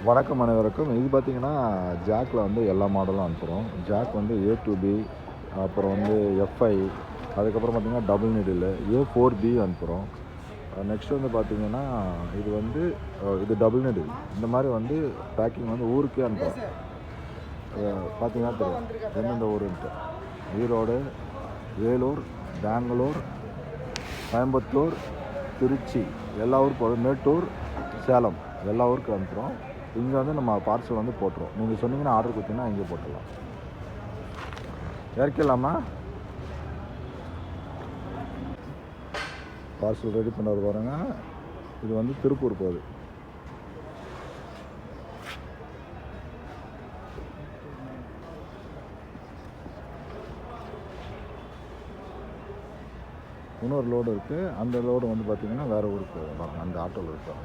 வணக்கம் அனைவருக்கும். இது பார்த்திங்கன்னா ஜாக்கில் வந்து எல்லா மாடலும் அனுப்புகிறோம். ஜாக் வந்து A to B, அப்புறம் வந்து FI, அதுக்கப்புறம் பார்த்திங்கன்னா டபுள் நீடில் A4B அனுப்புகிறோம். நெக்ஸ்ட் வந்து பார்த்திங்கன்னா இது வந்து இது டபுள் நீடில். இந்த மாதிரி வந்து பேக்கிங் வந்து ஊருக்கே அனுப்புகிறோம். பார்த்திங்கன்னா தெரியும் எந்தெந்த ஊருன்ட்டு. ஈரோடு, வேலூர், பெங்களூர், கோயம்புத்தூர், திருச்சி, எல்லா ஊருக்கும் போதும், மேட்டூர், சேலம், எல்லா ஊருக்கும் அனுப்புகிறோம். இங்கே வந்து நம்ம பார்சல் வந்து போட்டுருவோம். நீங்கள் சொன்னீங்கன்னா ஆர்டர் கொடுத்தீங்கன்னா இங்கே போட்டுடலாம். இறக்கலாமா? பார்சல் ரெடி பண்ணுறது பாருங்க. இது வந்து திருப்பூர் போகுது. இன்னொரு லோடு இருக்குது. அந்த லோடு வந்து பார்த்திங்கன்னா வேறு ஊருக்கு போகும். அந்த ஆட்டோவில் இருக்கும்.